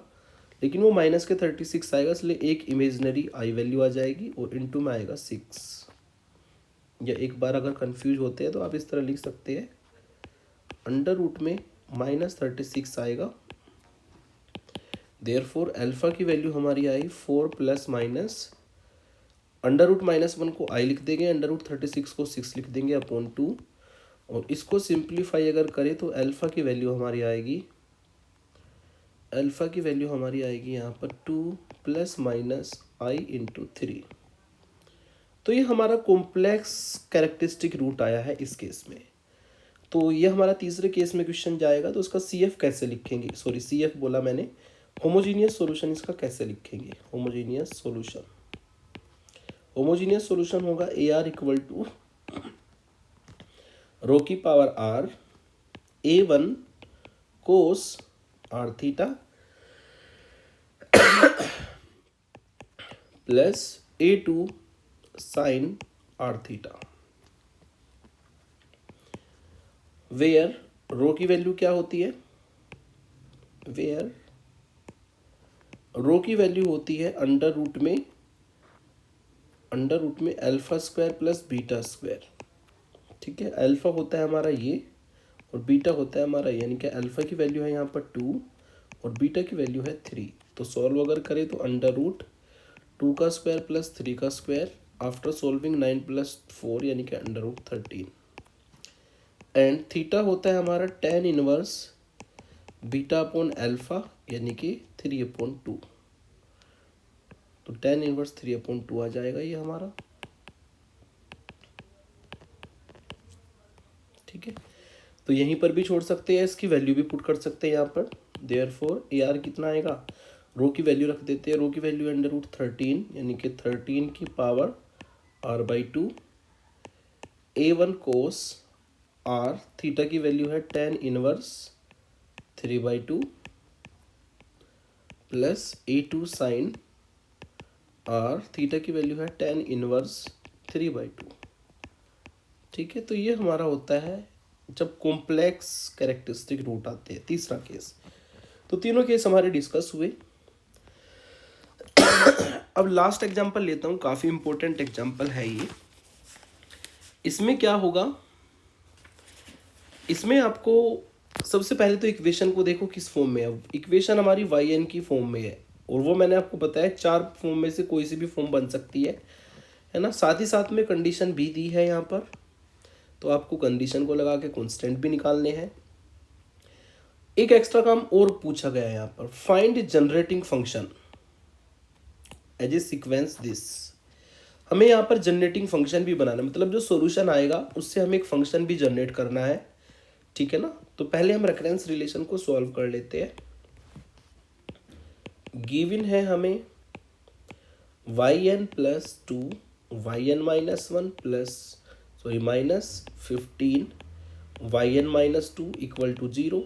लेकिन वो माइनस के 36 आएगा इसलिए एक इमेजनरी आई वैल्यू आ जाएगी और इनटू में आएगा 6। या एक बार अगर कंफ्यूज होते हैं तो आप इस तरह लिख सकते हैं, अंडर रूट में -36 आएगा। देयरफॉर अल्फ़ा की वैल्यू हमारी आई 4 प्लस माइनस अंडर रूट -1 को आई लिख देंगे, अंडर रूट 36 को 6 लिख देंगे अपॉन 2, और इसको सिंप्लीफाई अगर करें तो अल्फ़ा की वैल्यू हमारी आएगी यहाँ पर 2 प्लस माइनस आई इंटू 3। तो ये हमारा कॉम्प्लेक्स कैरेक्टरिस्टिक रूट आया है इस केस में। तो ये हमारा तीसरे केस में क्वेश्चन जाएगा, तो उसका CF कैसे लिखेंगे, सॉरी CF बोला मैंने, होमोजीनियस सॉल्यूशन इसका कैसे लिखेंगे? होमोजीनियस सॉल्यूशन होगा A R equal to rho की power R A one cos R theta plus A two sine R theta, where rho की वैल्यू क्या होती है? वेयर रो की वैल्यू होती है अंडर रूट में alpha square plus beta square. ठीक है, अल्फा होता है हमारा ये और बीटा होता है हमारा, यानी कि अल्फा की वैल्यू है यहाँ पर 2 और बीटा की वैल्यू है 3। तो सॉल्व अगर करें तो अंडर रूट 2 का स्क्वायर प्लस 3 का स्क्वायर आफ्टर सॉल्विंग 9 प्लस 4 यानी कि अंडर रूट 13। एंड थीटा होता है हमारा tan inverse beta upon alpha यानी कि 3/2। तो tan इनवर्स 3/2 आ जाएगा ये हमारा। ठीक है, तो यहीं पर भी छोड़ सकते हैं, इसकी वैल्यू भी पुट कर सकते हैं यहाँ पर। देयरफॉर ए आर कितना आएगा? रो की वैल्यू रख देते हैं, रो की वैल्यू अंडर रूट 13 यानी कि 13 की power r/2 a1 cos R, theta की वैल्यू है tan inverse 3/2 plus a2 sine R, theta की वैल्यू है tan इनवर्स 3/2। ठीक है, तो ये हमारा होता है जब कॉम्प्लेक्स कैरेक्टरिस्टिक रूट आते हैं। तीसरा केस, तो तीनों केस हमारे डिस्कस हुए। अब लास्ट एग्जांपल लेता हूँ, काफ़ी इंपॉर्टेंट एग्जांपल है ये। इसमें क्या होगा, इसमें आपको सबसे पहले तो इक्वेशन को देखो किस फॉर्म में है। इक्वेशन हमारी वाई एन की फॉर्म में है और वो मैंने आपको बताया 4 फॉर्म में से कोई सी भी फॉर्म बन सकती है ना। साथ ही साथ में कंडीशन भी दी है यहाँ पर, तो आपको कंडीशन को लगा के कांस्टेंट भी निकालने हैं। एक एक्स्ट्रा काम और पूछा गया है यहाँ पर, find generating function as a sequence this. हमें यहाँ पर जनरेटिंग फंक्शन भी बनाना है, मतलब जो सॉल्यूशन आएगा उससे हमें एक फंक्शन भी जनरेट करना है। ठीक है ना, तो पहले हम रेफरेंस रिलेशन को सॉल्व कर लेते हैं। गिवन है हमें yn plus 2 yn minus 1 plus minus 15 yn minus 2 equal to 0,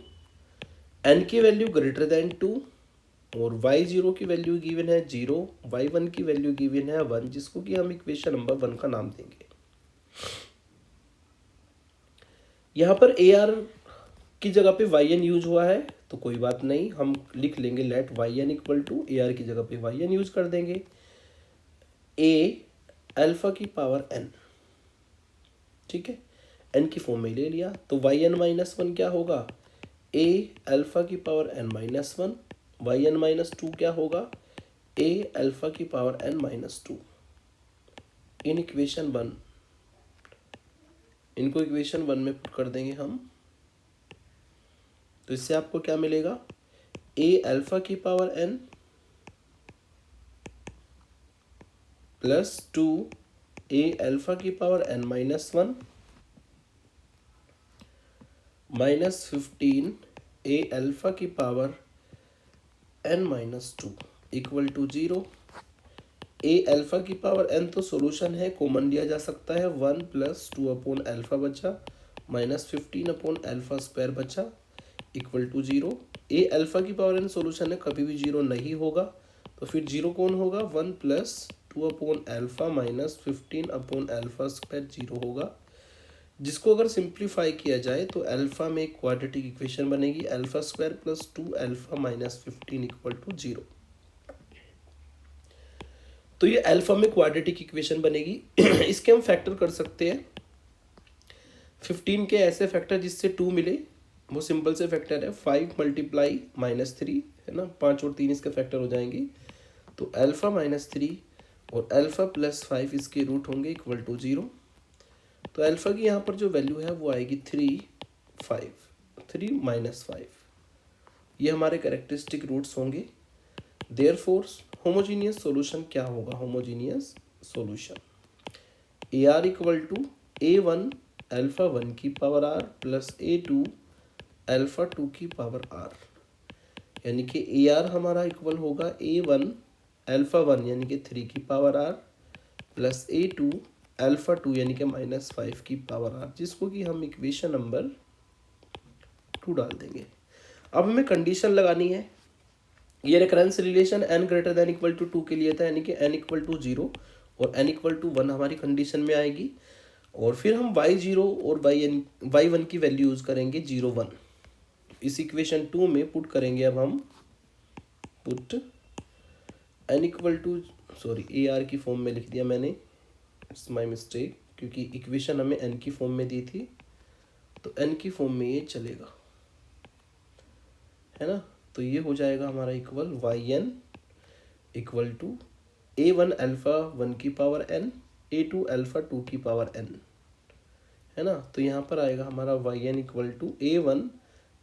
n की वैल्यू ग्रेटर देन 2 और y0 की वैल्यू गिवन है 0, y1 की वैल्यू गिवन है 1, जिसको कि हम इक्वेशन नंबर 1 का नाम देंगे। यहाँ पर ए आर की जगह पे yn यूज हुआ है तो कोई बात नहीं, हम लिख लेंगे let yn equal to A R की जगह पे yn यूज कर देंगे। ए अल्फा की पावर n, ठीक है, n की फॉर्म में ले लिया, तो yn माइनस 1 क्या होगा? ए अल्फा की power n minus 1, yn minus 2 क्या होगा? ए अल्फा की power n minus 2। In equation 1, इनको इक्वेशन 1 में पुट कर देंगे हम, तो इससे आपको क्या मिलेगा? ए अल्फा की power n plus 2 A alpha की power n minus 1 minus 15 A alpha की power n minus 2 equal to 0। A alpha की पावर n तो सॉल्यूशन है, कॉमन लिया जा सकता है, 1 प्लस 2 अपॉन अल्फा बचा माइनस 15 अपॉन अल्फा स्क्वायर बचा इक्वल टू 0। ए अल्फा की पावर n सॉल्यूशन है, कभी भी 0 नहीं होगा, तो फिर 0 कौन होगा? 1 plus 2 upon alpha minus 15 upon alpha square 0 होगा, जिसको अगर सिंप्लीफाई किया जाए तो अल्फा में एक क्वाड्रेटिक इक्वेशन बनेगी, alpha square plus 2 alpha minus 15 equal to 0। तो ये अल्फा में क्वाड्रेटिक इक्वेशन बनेगी। इसके हम फैक्टर कर सकते हैं 15 के ऐसे फैक्टर जिससे 2 मिले, वो सिंपल से फैक्टर है 5 मल्टीप्लाई माइनस 3 है ना, 5 और 3 इसके फैक्टर हो जाएंगे, तो अल्फा माइनस 3 और अल्फा प्लस 5 इसके रूट होंगे इक्वल टू 0। तो अल्फा की यहाँ पर जो वैल्यू है वो आएगी 3 माइनस 5, ये हमारे कैरेक्टरिस्टिक रूट्स होंगे। देयरफॉर होमोजीनियस सॉल्यूशन क्या होगा? Homogeneous solution A R equal to a1 alpha 1 की power r plus a2 alpha 2 की पावर r, यानी कि ए आर हमारा इक्वल होगा A1 अल्फ़ा 1 यानी कि 3 की power R plus A2 alpha 2 यानी कि -5 की पावर R, जिसको कि हम इक्वेशन नंबर 2 डाल देंगे। अब हमें कंडीशन लगानी है। ये recurrence relation n greater than equal to 2 के लिए था, यानी कि n इक्वल टू 0 और n इक्वल टू 1 हमारी कंडीशन में आएगी। और फिर हम y0 और y1 की वैल्यू यूज़ करेंगे 0 1। इस इक्वेशन 2 में पुट करेंगे। अब हम put n equal to A R की फॉर्म में लिख दिया मैंने, इट्स माय मिस्टेक, क्योंकि इक्वेशन हमें n की फॉर्म में दी थी, तो n की फॉर्म में ये चलेगा, है ना। तो ये हो जाएगा हमारा equal yn equal to A1 alpha 1 की पावर n, A2 अल्फ़ा 2 की पावर n, है ना। तो यहाँ पर आएगा हमारा yn इक्वल टू A1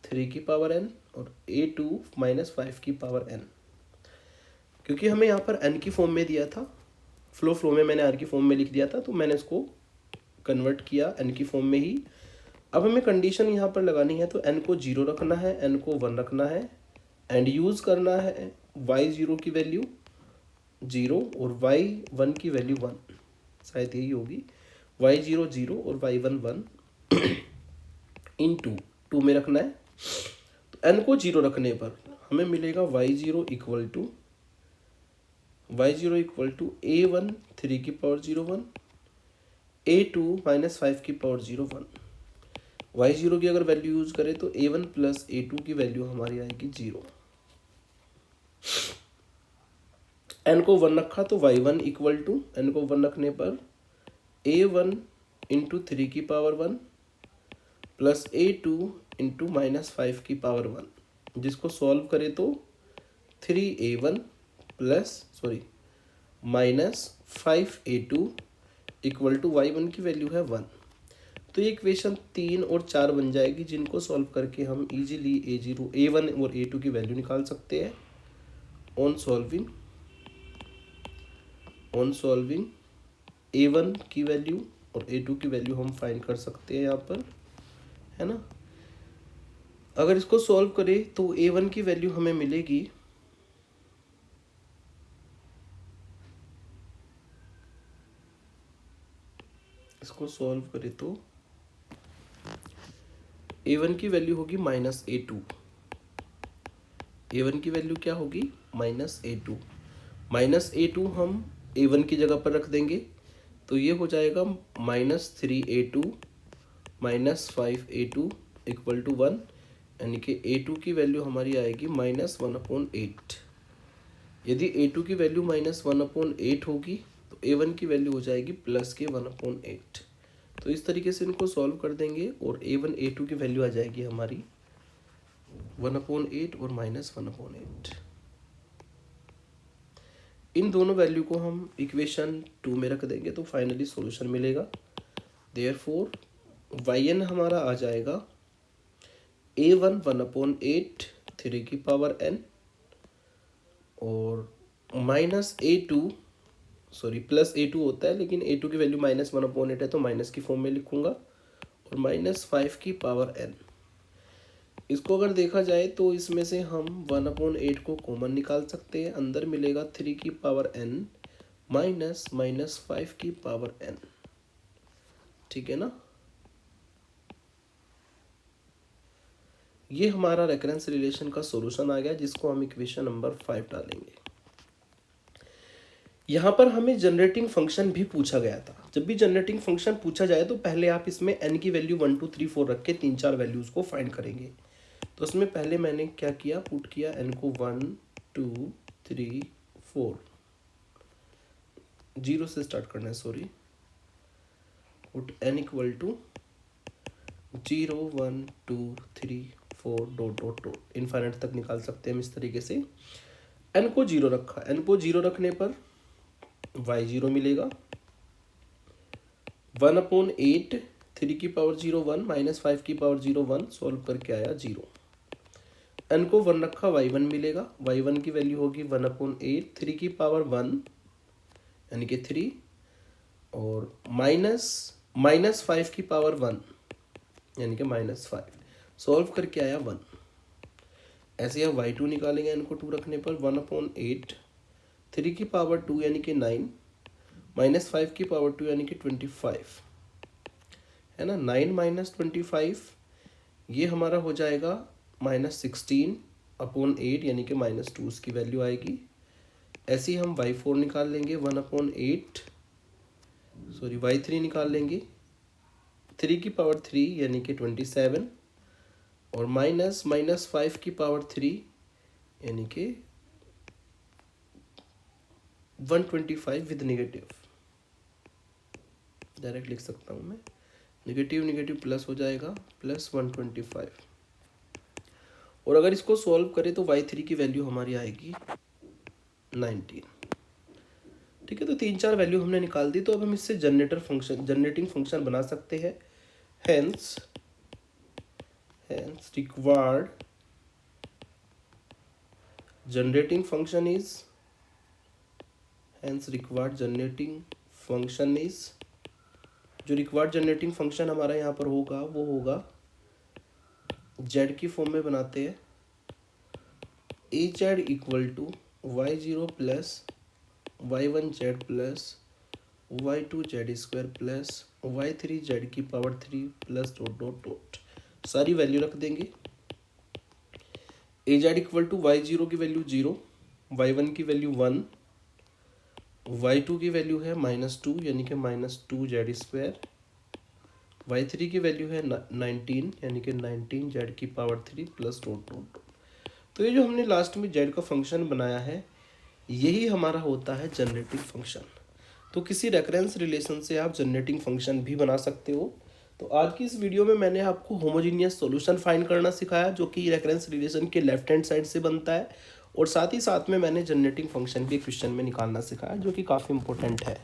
3 की पावर n और A2 -5 की पावर n। क्योंकि हमें यहाँ पर n की फॉर्म में दिया था, फ्लो में मैंने r की फॉर्म में लिख दिया था, तो मैंने इसको कन्वर्ट किया n की फॉर्म में ही। अब हमें कंडीशन यहाँ पर लगानी है, तो n को 0 रखना है, n को 1 रखना है, एंड यूज़ करना है y0 की वैल्यू 0 और y1 की वैल्यू 1, शायद यही होगी, y0 0 और y1 1 इन 2 में रखना है। तो n को 0 रखने पर हमें मिलेगा y0 इक्वल टू A1 3 की पावर 0 1, A2 -5 की पावर 0 1। y0 की अगर वैल्यू यूज़ करें तो A1 प्लस A2 की वैल्यू हमारी आएगी 0। n को 1 रखा तो y1 इक्वल टू, n को 1 रखने पर A1 इंटू 3 की पावर 1 प्लस A2 इंटू -5 की पावर 1, जिसको सॉल्व करें तो 3A1 plus -5A2 equal to y1 की वैल्यू है 1। तो ये इक्वेशन 3 और 4 बन जाएगी, जिनको सॉल्व करके हम इजीली A1 और A2 की वैल्यू निकाल सकते हैं। ऑन सॉल्विंग A1 की वैल्यू और A2 की वैल्यू हम फाइंड कर सकते हैं यहाँ पर, है ना। अगर इसको सॉल्व करें तो A1 की वैल्यू हमें मिलेगी, इसको सॉल्व करें तो A1 की वैल्यू होगी -A2। A1 की वैल्यू क्या होगी? -A2। -A2 हम A1 की जगह पर रख देंगे, तो ये हो जाएगा -3A2 -5A2 इक्वल टू 1, यानी कि A2 की वैल्यू हमारी आएगी -1/8। यदि A2 की वैल्यू -1/8 होगी तो A1 की वैल्यू हो जाएगी प्लस के 1/8। तो इस तरीके से इनको सॉल्व कर देंगे और A1 A2 की वैल्यू आ जाएगी हमारी 1/8 और -1/8। इन दोनों वैल्यू को हम इक्वेशन 2 में रख देंगे तो फाइनली सॉल्यूशन मिलेगा। देयरफॉर yn हमारा आ जाएगा A1 1/8 3 की पावर n और -A2 प्लस A2 होता है, लेकिन A2 की वैल्यू -1/8 है तो माइनस की फॉर्म में लिखूंगा, और -5 की पावर n। इसको अगर देखा जाए तो इसमें से हम 1/8 को कॉमन निकाल सकते हैं, अंदर मिलेगा 3 की पावर n -5 की पावर n, ठीक है ना। ये हमारा रेकरेंस रिलेशन का सॉल्यूशन आ गया, जिसको हम इक्वेशन नंबर 5 डालेंगे। यहाँ पर हमें जनरेटिंग फंक्शन भी पूछा गया था। जब भी जनरेटिंग फंक्शन पूछा जाए तो पहले आप इसमें n की वैल्यू 1 2 3 4 रख के 3-4 वैल्यूज़ को फाइंड करेंगे। तो उसमें पहले मैंने क्या किया, पुट किया n को 1 2 3 4, 0 से स्टार्ट करना है, put n equal to 0 1 2 3 4 dot dot dot infinite तक निकाल सकते हैं हम इस तरीके से। n को 0 रखा, n को 0 रखने पर y0 मिलेगा 1/8 3 की पावर 0 1 -5 की पावर 0 1, सॉल्व करके आया 0। n को 1 रखा, y1 मिलेगा, y1 की वैल्यू होगी 1/8 3 की पावर 1 यानी कि 3 और -5 की पावर 1 यानी कि -5, सॉल्व करके आया 1। ऐसे हम y2 निकालेंगे n को 2 रखने पर 1/8 3 की पावर 2 यानी कि 9 माइनस 5 की पावर 2 यानी कि 25 है ना। 9 माइनस 25 ये हमारा हो जाएगा -16/8 यानी कि -2 उसकी वैल्यू आएगी। ऐसे ही हम y4 निकाल लेंगे 1/8 सॉरी y3 निकाल लेंगे 3 की पावर 3 यानी कि 27 और माइनस 5 की पावर 3 यानी कि 125 विद नेगेटिव, डायरेक्ट लिख सकता हूँ मैं, नेगेटिव प्लस हो जाएगा प्लस 125। और अगर इसको सॉल्व करें तो y3 की वैल्यू हमारी आएगी 19। ठीक है, तो 3-4 वैल्यू हमने निकाल दी। तो अब हम इससे जनरेटिंग फंक्शन बना सकते हैं। Hence required generating function is जो रिक्वायर्ड जनरेटिंग फंक्शन हमारा यहाँ पर होगा वो होगा z की फॉर्म में बनाते हैं az equal to y0 plus y1z plus y2z² plus y3z की पावर 3 प्लस डॉट सारी वैल्यू रख देंगे। az इक्वल टू y0 की वैल्यू 0, y1 की वैल्यू 1, y2 की वैल्यू है -2 यानी कि -2z², y3 की वैल्यू है 19 यानी कि 19z की पावर 3 प्लस डॉट। तो ये जो हमने लास्ट में z का फंक्शन बनाया है यही हमारा होता है जनरेटिंग फंक्शन। तो किसी रेफरेंस रिलेशन से आप जनरेटिंग फंक्शन भी बना सकते हो। तो आज की इस वीडियो में मैंने आपको होमोजीनियस सॉल्यूशन फाइंड करना सिखाया जो कि रेफरेंस रिलेशन के लेफ्ट हैंड साइड से बनता है, और साथ ही साथ में मैंने जनरेटिंग फंक्शन भी क्वेश्चन में निकालना सिखाया जो कि काफ़ी इंपॉर्टेंट है।